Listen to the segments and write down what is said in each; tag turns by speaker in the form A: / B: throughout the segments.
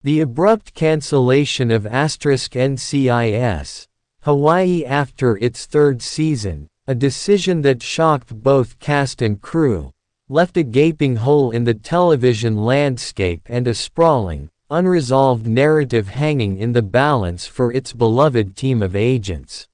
A: The abrupt cancellation of *NCIS Hawaii after its third season, a decision that shocked both cast and crew, left a gaping hole in the television landscape and a sprawling, unresolved narrative hanging in the balance for its beloved team of agents.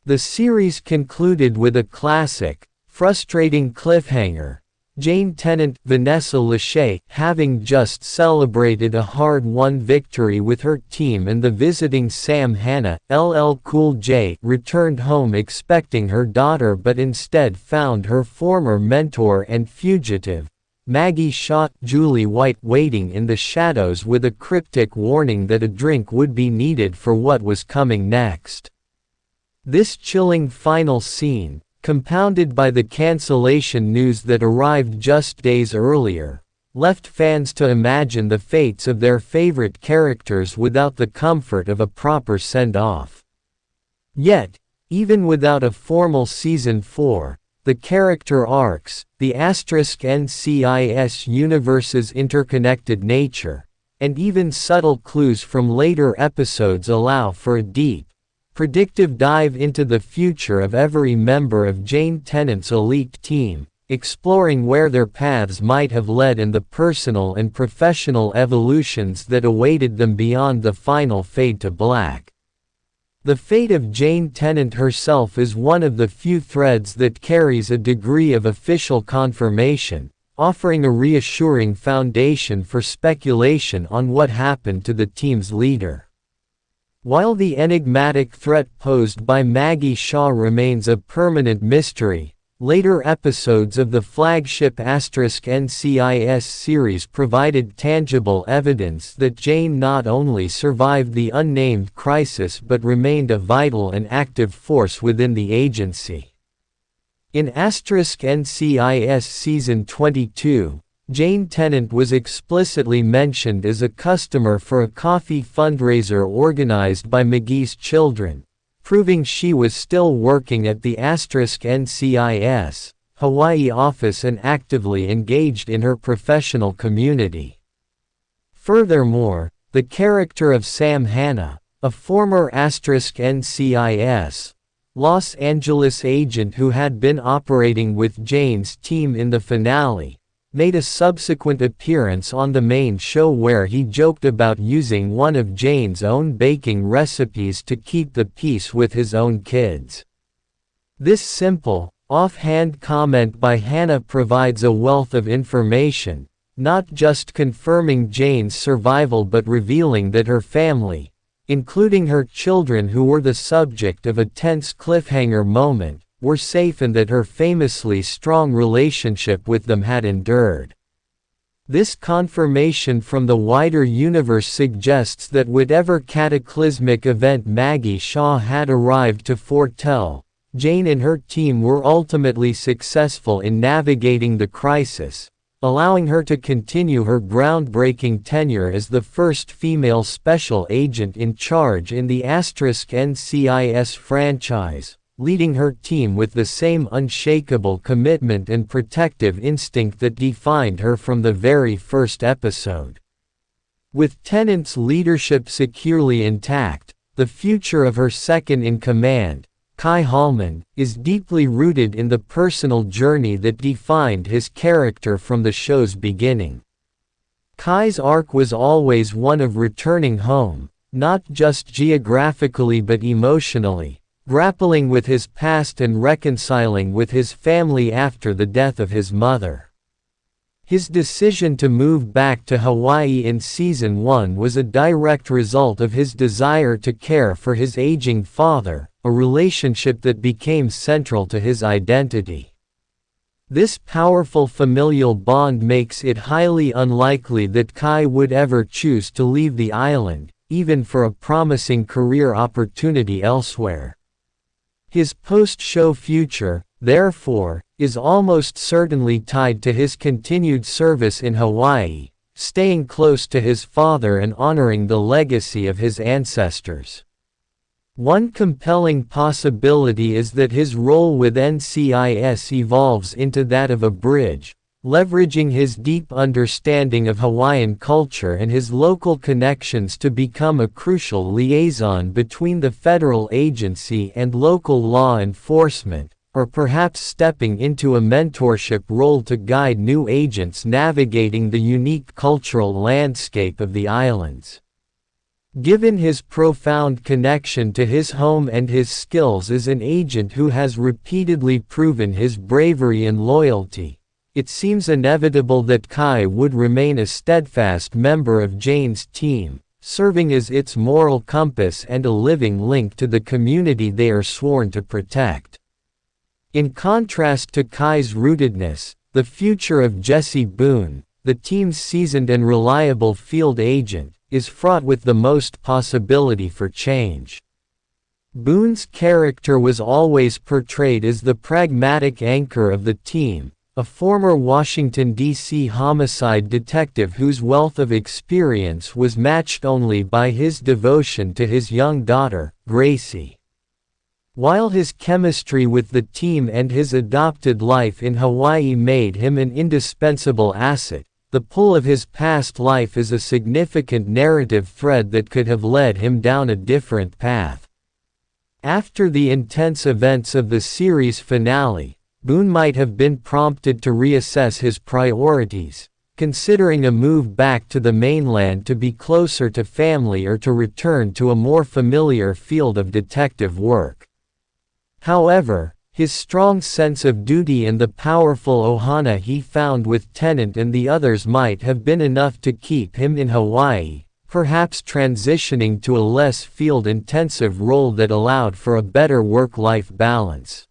A: The series concluded with a classic, frustrating cliffhanger. Jane Tennant, Vanessa Lachey, having just celebrated a hard-won victory with her team, and the visiting Sam Hanna, LL Cool J, returned home expecting her daughter but instead found her former mentor and fugitive, Maggie Shaw, Julie White, waiting in the shadows with a cryptic warning that a drink would be needed for what was coming next. This chilling final scene, compounded by the cancellation news that arrived just days earlier, left fans to imagine the fates of their favorite characters without the comfort of a proper send-off. Yet, even without a formal Season 4, the character arcs, the *NCIS universe's interconnected nature, and even subtle clues from later episodes allow for a deep, predictive dive into the future of every member of Jane Tennant's elite team, exploring where their paths might have led and the personal and professional evolutions that awaited them beyond the final fade to black. The fate of Jane Tennant herself is one of the few threads that carries a degree of official confirmation, offering a reassuring foundation for speculation on what happened to the team's leader. While the enigmatic threat posed by Maggie Shaw remains a permanent mystery, later episodes of the flagship *NCIS series provided tangible evidence that Jane not only survived the unnamed crisis but remained a vital and active force within the agency. In *NCIS Season 22, Jane Tennant was explicitly mentioned as a customer for a coffee fundraiser organized by McGee's children, proving she was still working at the *NCIS Hawaii office and actively engaged in her professional community. Furthermore, the character of Sam Hanna, a former *NCIS Los Angeles agent who had been operating with Jane's team in the finale, made a subsequent appearance on the main show where he joked about using one of Jane's own baking recipes to keep the peace with his own kids. This simple, offhand comment by Hanna provides a wealth of information, not just confirming Jane's survival but revealing that her family, including her children who were the subject of a tense cliffhanger moment, were safe and that her famously strong relationship with them had endured. This confirmation from the wider universe suggests that whatever cataclysmic event Maggie Shaw had arrived to foretell, Jane and her team were ultimately successful in navigating the crisis, allowing her to continue her groundbreaking tenure as the first female special agent in charge in the *NCIS franchise, leading her team with the same unshakable commitment and protective instinct that defined her from the very first episode. With Tennant's leadership securely intact, the future of her second-in-command, Kai Hallman, is deeply rooted in the personal journey that defined his character from the show's beginning. Kai's arc was always one of returning home, not just geographically but emotionally, grappling with his past and reconciling with his family after the death of his mother. His decision to move back to Hawaii in Season 1 was a direct result of his desire to care for his aging father, a relationship that became central to his identity. This powerful familial bond makes it highly unlikely that Kai would ever choose to leave the island, even for a promising career opportunity elsewhere. His post-show future, therefore, is almost certainly tied to his continued service in Hawaii, staying close to his father and honoring the legacy of his ancestors. One compelling possibility is that his role with NCIS evolves into that of a bridge, leveraging his deep understanding of Hawaiian culture and his local connections to become a crucial liaison between the federal agency and local law enforcement, or perhaps stepping into a mentorship role to guide new agents navigating the unique cultural landscape of the islands. Given his profound connection to his home and his skills as an agent who has repeatedly proven his bravery and loyalty, it seems inevitable that Kai would remain a steadfast member of Jane's team, serving as its moral compass and a living link to the community they are sworn to protect. In contrast to Kai's rootedness, the future of Jesse Boone, the team's seasoned and reliable field agent, is fraught with the most possibility for change. Boone's character was always portrayed as the pragmatic anchor of the team, a former Washington, D.C. homicide detective whose wealth of experience was matched only by his devotion to his young daughter, Gracie. While his chemistry with the team and his adopted life in Hawaii made him an indispensable asset, the pull of his past life is a significant narrative thread that could have led him down a different path. After the intense events of the series finale, Boone might have been prompted to reassess his priorities, considering a move back to the mainland to be closer to family or to return to a more familiar field of detective work. However, his strong sense of duty and the powerful ohana he found with Tennant and the others might have been enough to keep him in Hawaii, perhaps transitioning to a less field-intensive role that allowed for a better work-life balance.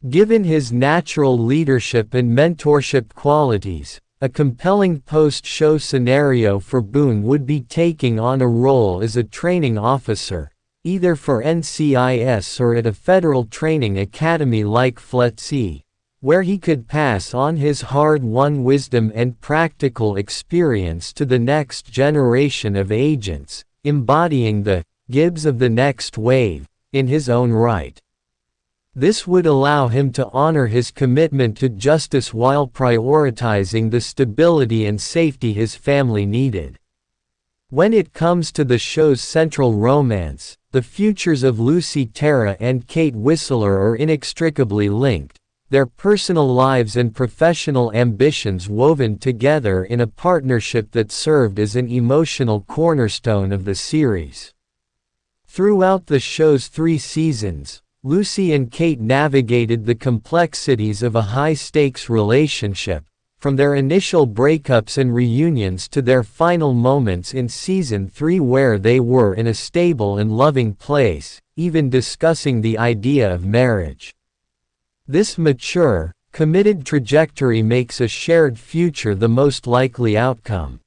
A: Given his natural leadership and mentorship qualities, a compelling post-show scenario for Boone would be taking on a role as a training officer, either for NCIS or at a federal training academy like FLETC, where he could pass on his hard-won wisdom and practical experience to the next generation of agents, embodying the Gibbs of the next wave, in his own right. This would allow him to honor his commitment to justice while prioritizing the stability and safety his family needed. When it comes to the show's central romance, the futures of Lucy Terra and Kate Whistler are inextricably linked, their personal lives and professional ambitions woven together in a partnership that served as an emotional cornerstone of the series. Throughout the show's 3 seasons, Lucy and Kate navigated the complexities of a high-stakes relationship, from their initial breakups and reunions to their final moments in Season 3 where they were in a stable and loving place, even discussing the idea of marriage. This mature, committed trajectory makes a shared future the most likely outcome.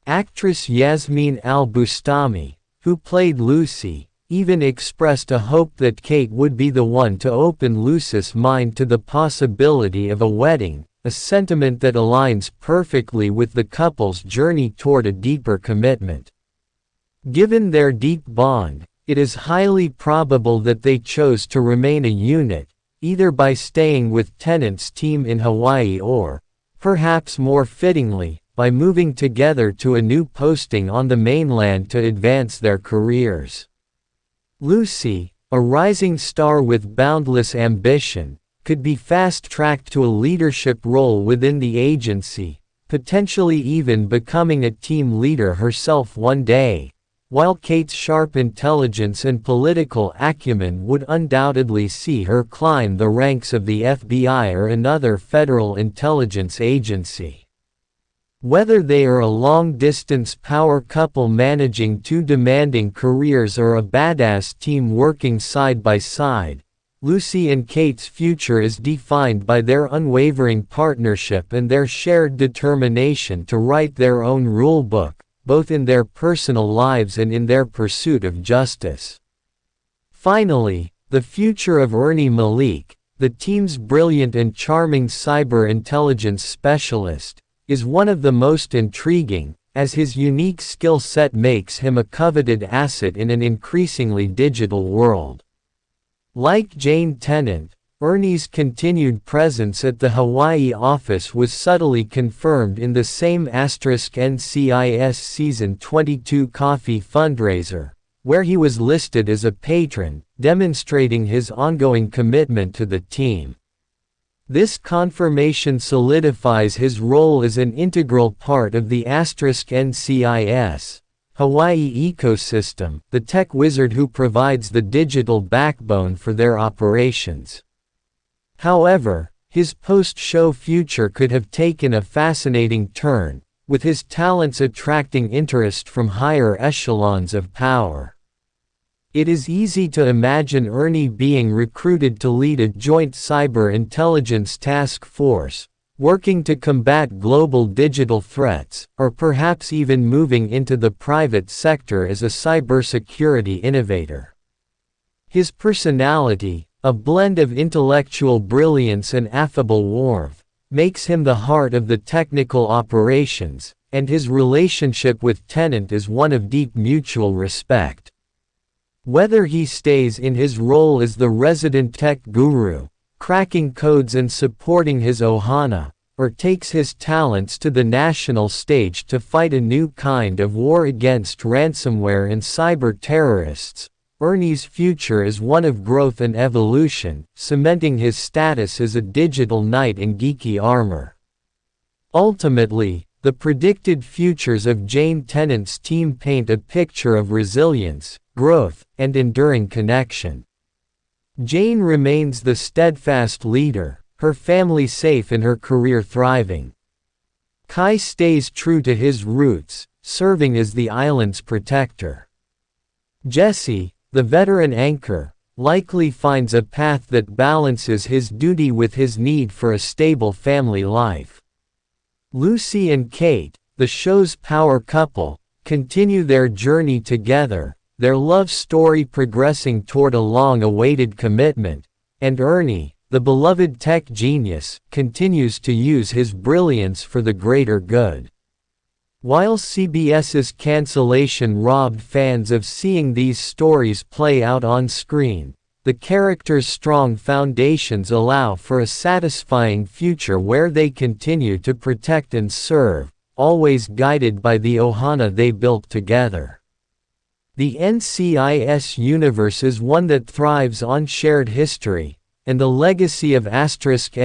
A: Actress Yasmeen Al-Bustami, who played Lucy, even expressed a hope that Kate would be the one to open Lucy's mind to the possibility of a wedding, a sentiment that aligns perfectly with the couple's journey toward a deeper commitment. Given their deep bond, it is highly probable that they chose to remain a unit, either by staying with Tennant's team in Hawaii or, perhaps more fittingly, by moving together to a new posting on the mainland to advance their careers. Lucy, a rising star with boundless ambition, could be fast-tracked to a leadership role within the agency, potentially even becoming a team leader herself one day, while Kate's sharp intelligence and political acumen would undoubtedly see her climb the ranks of the FBI or another federal intelligence agency. Whether they are a long-distance power couple managing 2 demanding careers or a badass team working side by side, Lucy and Kate's future is defined by their unwavering partnership and their shared determination to write their own rulebook, both in their personal lives and in their pursuit of justice. Finally, the future of Ernie Malik, the team's brilliant and charming cyber intelligence specialist, is one of the most intriguing, as his unique skill set makes him a coveted asset in an increasingly digital world. Like Jane Tennant, Ernie's continued presence at the Hawaii office was subtly confirmed in the same NCIS Season 22 coffee fundraiser, where he was listed as a patron, demonstrating his ongoing commitment to the team. This confirmation solidifies his role as an integral part of the NCIS Hawaii ecosystem, the tech wizard who provides the digital backbone for their operations. However, his post-show future could have taken a fascinating turn, with his talents attracting interest from higher echelons of power. It is easy to imagine Ernie being recruited to lead a joint cyber intelligence task force, working to combat global digital threats, or perhaps even moving into the private sector as a cybersecurity innovator. His personality, a blend of intellectual brilliance and affable warmth, makes him the heart of the technical operations, and his relationship with Tennant is one of deep mutual respect. Whether he stays in his role as the resident tech guru, cracking codes and supporting his ohana, or takes his talents to the national stage to fight a new kind of war against ransomware and cyber terrorists, Ernie's future is one of growth and evolution, cementing his status as a digital knight in geeky armor. Ultimately, the predicted futures of Jane Tennant's team paint a picture of resilience, growth, and enduring connection. Jane remains the steadfast leader, her family safe and her career thriving. Kai stays true to his roots, serving as the island's protector. Jesse, the veteran anchor, likely finds a path that balances his duty with his need for a stable family life. Lucy and Kate, the show's power couple, continue their journey together, their love story progressing toward a long-awaited commitment, and Ernie, the beloved tech genius, continues to use his brilliance for the greater good. While CBS's cancellation robbed fans of seeing these stories play out on screen, the characters' strong foundations allow for a satisfying future where they continue to protect and serve, always guided by the ohana they built together. The NCIS universe is one that thrives on shared history, and the legacy of NCIS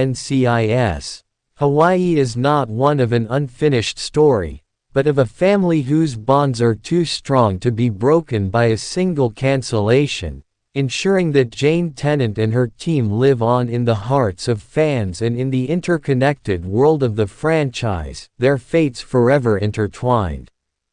A: Hawaii is not one of an unfinished story, but of a family whose bonds are too strong to be broken by a single cancellation, ensuring that Jane Tennant and her team live on in the hearts of fans and in the interconnected world of the franchise, their fates forever intertwined.